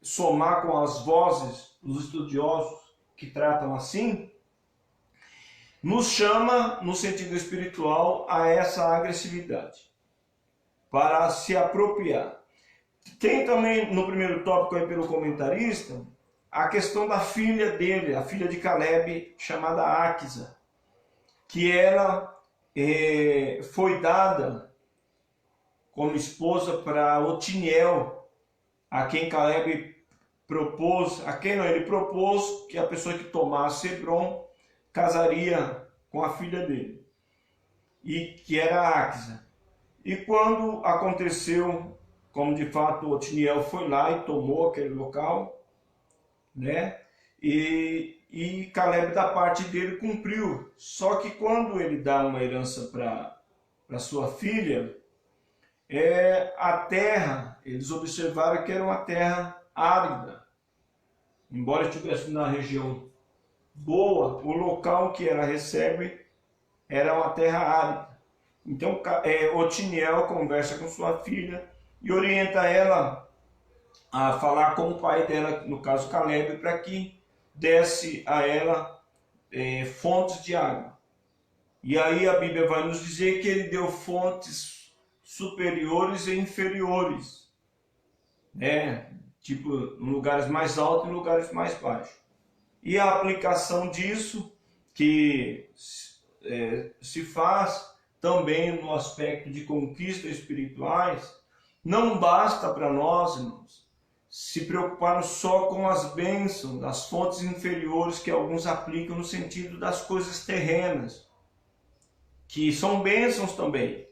somar com as vozes dos estudiosos que tratam assim, nos chama, no sentido espiritual, a essa agressividade, para se apropriar. Tem também, no primeiro tópico aí pelo comentarista, a questão da filha dele, a filha de Caleb, chamada Áquisa, que ela foi dada como esposa para Otiniel, a quem Caleb propôs, ele propôs que a pessoa que tomasse Hebron casaria com a filha dele, e que era Áquisa. E quando aconteceu, como de fato Otiniel foi lá e tomou aquele local, né? E Caleb da parte dele cumpriu. Só que quando ele dá uma herança para sua filha, a terra, eles observaram que era uma terra árida. Embora estivesse na região boa, o local que ela recebe era uma terra árida. Então Otiniel conversa com sua filha e orienta ela a falar com o pai dela, no caso Caleb, para que desse a ela fontes de água. E aí a Bíblia vai nos dizer que ele deu fontes superiores e inferiores, né? Tipo, em lugares mais altos e em lugares mais baixos. E a aplicação disso que se faz também no aspecto de conquistas espirituais, não basta para nós, irmãos, se preocuparmos só com as bênçãos, das fontes inferiores que alguns aplicam no sentido das coisas terrenas, que são bênçãos também.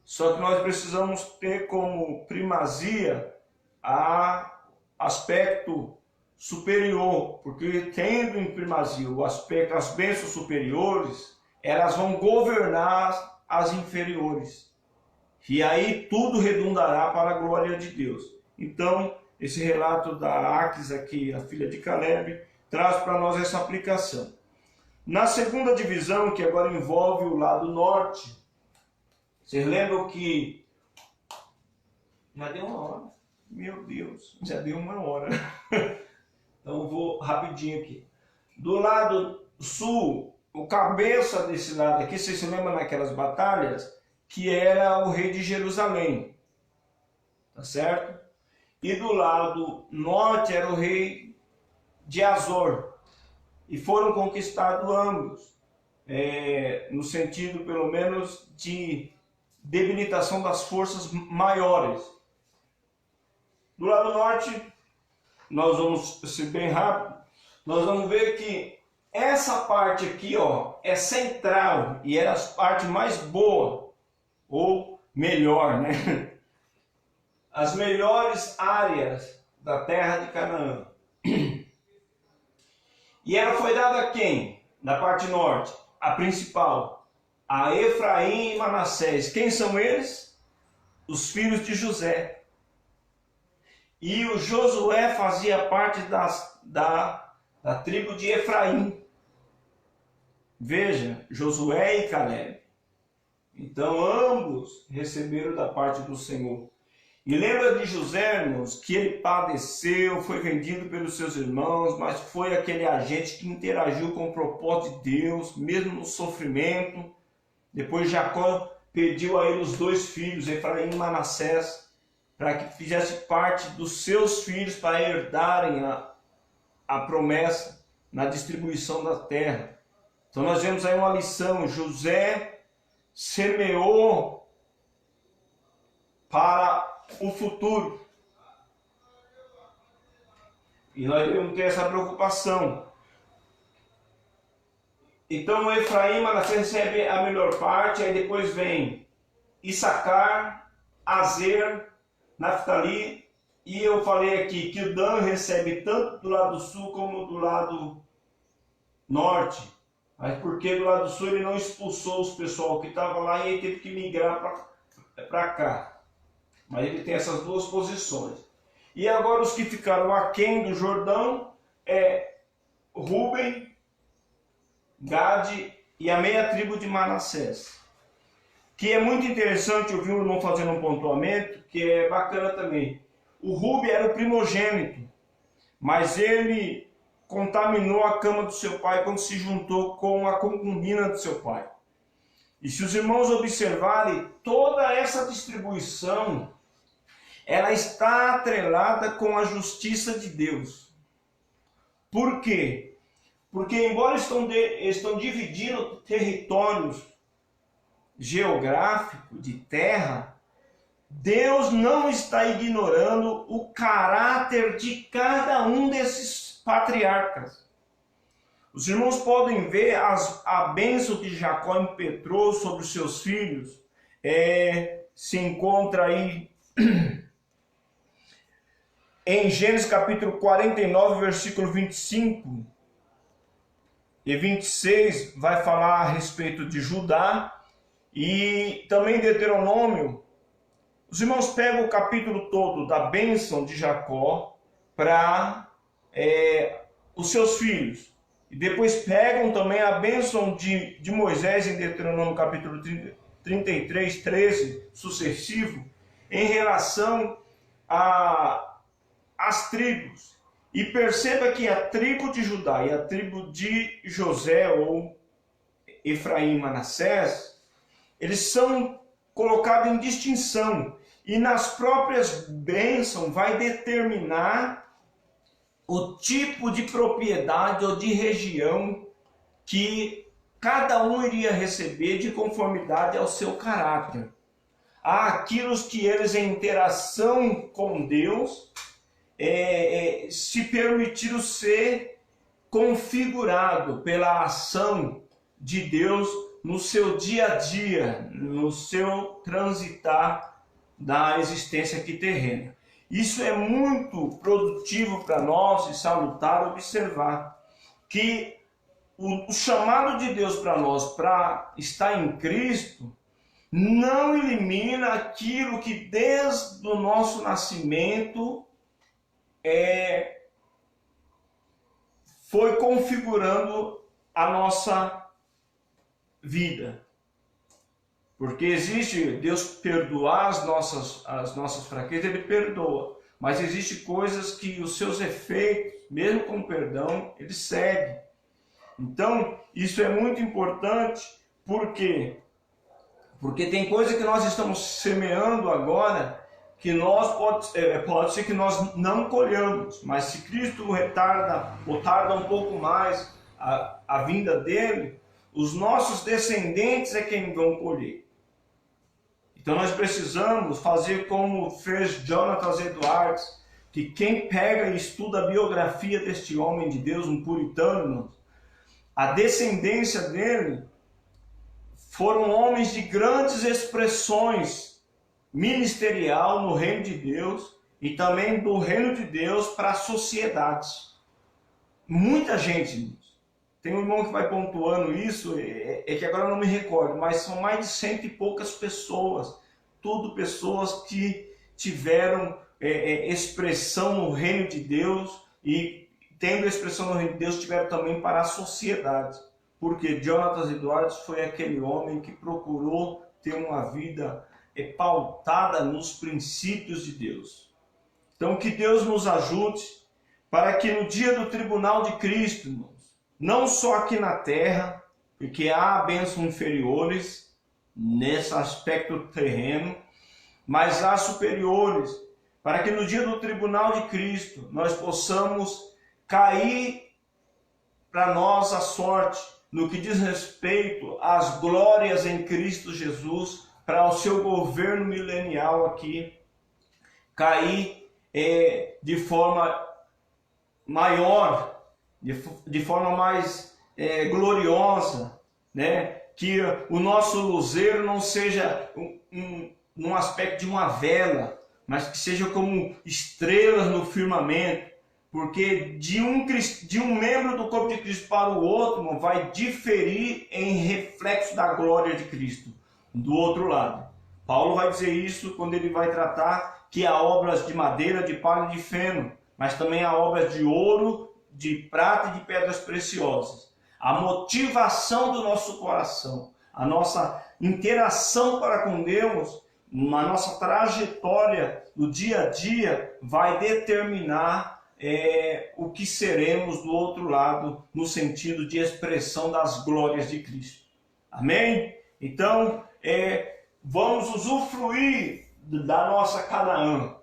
Só que nós precisamos ter como primazia a aspecto superior, porque tendo em primazia o aspecto, as bênçãos superiores, elas vão governar as inferiores. E aí tudo redundará para a glória de Deus. Então, esse relato da Áquisa aqui, a filha de Caleb, traz para nós essa aplicação. Na segunda divisão, que agora envolve o lado norte, vocês lembram que já deu 1 hora? Meu Deus, já deu 1 hora. Então eu vou rapidinho aqui. Do lado sul, o cabeça desse lado aqui, vocês se lembram naquelas batalhas, que era o rei de Jerusalém, tá certo? E do lado norte era o rei de Azor. E foram conquistados ambos, no sentido pelo menos de debilitação das forças maiores. Do lado norte, nós vamos ser bem rápido, nós vamos ver que essa parte aqui, ó, é central e era a parte mais boa, ou melhor, né? As melhores áreas da terra de Canaã. E ela foi dada a quem? Da parte norte, a principal, a Efraim e Manassés. Quem são eles? Os filhos de José. E o Josué fazia parte da tribo de Efraim. Veja, Josué e Caleb. Então ambos receberam da parte do Senhor. E lembra de José, irmãos, que ele padeceu, foi vendido pelos seus irmãos, mas foi aquele agente que interagiu com o propósito de Deus, mesmo no sofrimento. Depois Jacó pediu a ele os 2 filhos, Efraim e Manassés, para que fizesse parte dos seus filhos para herdarem a promessa na distribuição da terra. Então nós vemos aí uma lição. José semeou para o futuro. E nós devemos ter essa preocupação. Então Efraim e Manassés recebe a melhor parte, aí depois vem Issacar, Azer, Naftali, e eu falei aqui que o Dan recebe tanto do lado sul como do lado norte, mas porque do lado sul ele não expulsou os pessoal que estava lá e ele teve que migrar para cá. Mas ele tem essas 2 posições. E agora os que ficaram aquém do Jordão é Ruben, Gade e a meia tribo de Manassés. Que é muito interessante, eu vi o irmão fazendo um pontuamento, que é bacana também. O Ruben era o primogênito, mas ele contaminou a cama do seu pai quando se juntou com a concubina do seu pai. E se os irmãos observarem, toda essa distribuição, ela está atrelada com a justiça de Deus. Por quê? Porque embora estão dividindo territórios geográficos de terra, Deus não está ignorando o caráter de cada um desses patriarcas. Os irmãos podem ver a bênção que Jacó impetrou sobre os seus filhos. Se encontra aí em Gênesis capítulo 49, versículo 25 e 26, vai falar a respeito de Judá. E também Deuteronômio. Os irmãos pegam o capítulo todo da bênção de Jacó para os seus filhos. E depois pegam também a bênção de Moisés em Deuteronômio capítulo 33, 13, sucessivo, em relação às tribos. E perceba que a tribo de Judá e a tribo de José, ou Efraim e Manassés, eles são colocados em distinção. E nas próprias bênçãos vai determinar o tipo de propriedade ou de região que cada um iria receber de conformidade ao seu caráter. Há aquilo que eles, em interação com Deus, se permitiram ser configurado pela ação de Deus no seu dia a dia, no seu transitar da existência aqui terrena. Isso é muito produtivo para nós e salutar observar que o chamado de Deus para nós para estar em Cristo não elimina aquilo que desde o nosso nascimento foi configurando a nossa vida. Porque existe Deus perdoar as nossas fraquezas, Ele perdoa. Mas existe coisas que os seus efeitos, mesmo com perdão, Ele segue. Então, isso é muito importante. Por quê? Porque tem coisa que nós estamos semeando agora que pode ser que nós não colhamos. Mas se Cristo retarda ou tarda um pouco mais a vinda dele, os nossos descendentes é quem vão colher. Então nós precisamos fazer como fez Jonathan Edwards, que quem pega e estuda a biografia deste homem de Deus, um puritano, a descendência dele foram homens de grandes expressões ministerial no reino de Deus e também do reino de Deus para a sociedade. Muita gente. Tem um irmão que vai pontuando isso, é que agora eu não me recordo, mas são mais de 100 e poucas pessoas. Tudo pessoas que tiveram expressão no reino de Deus e, tendo expressão no reino de Deus, tiveram também para a sociedade. Porque Jonathan Edwards foi aquele homem que procurou ter uma vida pautada nos princípios de Deus. Então, que Deus nos ajude para que no dia do tribunal de Cristo, irmãos, não só aqui na terra, porque há bênçãos inferiores nesse aspecto terreno, mas há superiores, para que no dia do tribunal de Cristo nós possamos cair para nós a sorte no que diz respeito às glórias em Cristo Jesus, para o seu governo milenial aqui, cair de forma maior, de forma mais gloriosa, né? Que o nosso luzeiro não seja num aspecto de uma vela, mas que seja como estrelas no firmamento, porque de um membro do corpo de Cristo para o outro, irmão, vai diferir em reflexo da glória de Cristo do outro lado. Paulo vai dizer isso quando ele vai tratar que há obras de madeira, de palha e de feno, mas também há obras de ouro, de prata e de pedras preciosas. A motivação do nosso coração, a nossa interação para com Deus, a nossa trajetória do dia a dia vai determinar o que seremos do outro lado, no sentido de expressão das glórias de Cristo. Amém? Então, vamos usufruir da nossa Canaã.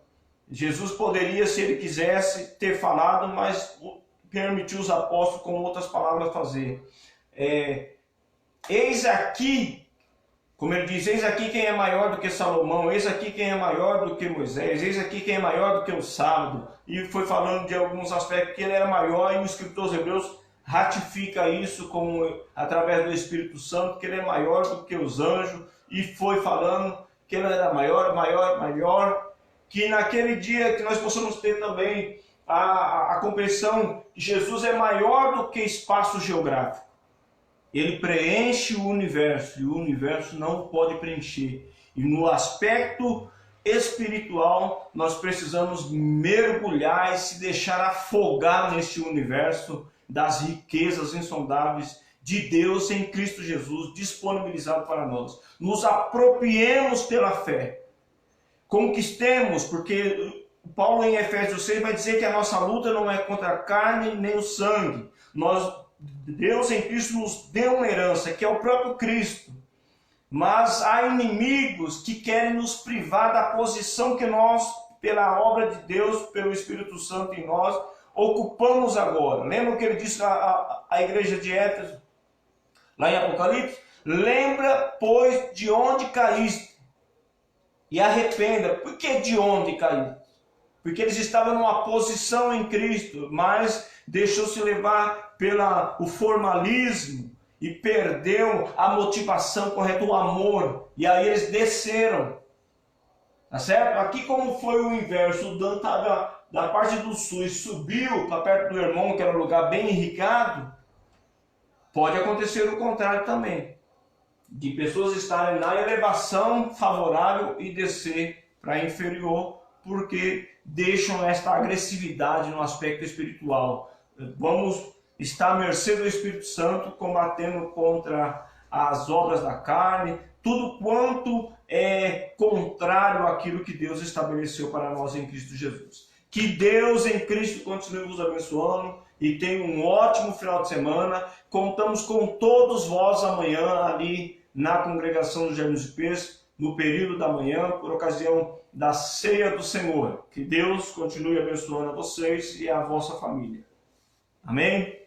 Jesus poderia, se ele quisesse, ter falado, mas permitiu os apóstolos com outras palavras fazer. Eis aqui, como ele diz, eis aqui quem é maior do que Salomão, eis aqui quem é maior do que Moisés, eis aqui quem é maior do que o sábado. E foi falando de alguns aspectos que ele era maior, e o escritor aos Hebreus ratifica isso através do Espírito Santo, que ele é maior do que os anjos, e foi falando que ele era maior, que naquele dia que nós possamos ter também a compreensão que Jesus é maior do que espaço geográfico. Ele preenche o universo, e o universo não pode preencher. E no aspecto espiritual, nós precisamos mergulhar e se deixar afogar neste universo das riquezas insondáveis de Deus em Cristo Jesus, disponibilizado para nós. Nos apropriemos pela fé. Conquistemos, porque Paulo em Efésios 6 vai dizer que a nossa luta não é contra a carne nem o sangue. Deus em Cristo nos deu uma herança, que é o próprio Cristo. Mas há inimigos que querem nos privar da posição que nós, pela obra de Deus, pelo Espírito Santo em nós, ocupamos agora. Lembra o que ele disse à igreja de Éfeso, lá em Apocalipse? Lembra, pois, de onde caíste, e arrependa. Por que de onde caíste? Porque eles estavam numa posição em Cristo, mas deixou-se levar pelo formalismo e perdeu a motivação correta, o amor. E aí eles desceram. Tá certo? Aqui como foi o inverso, o Dan estava da parte do sul e subiu para perto do irmão, que era um lugar bem irrigado, pode acontecer o contrário também. De pessoas estarem na elevação favorável e descer para inferior, porque deixam esta agressividade no aspecto espiritual. Vamos estar à mercê do Espírito Santo, combatendo contra as obras da carne, tudo quanto é contrário àquilo que Deus estabeleceu para nós em Cristo Jesus. Que Deus em Cristo continue nos abençoando e tenha um ótimo final de semana. Contamos com todos vós amanhã ali na congregação dos Gêmeos de Peixe, no período da manhã, por ocasião da ceia do Senhor. Que Deus continue abençoando a vocês e a vossa família. Amém?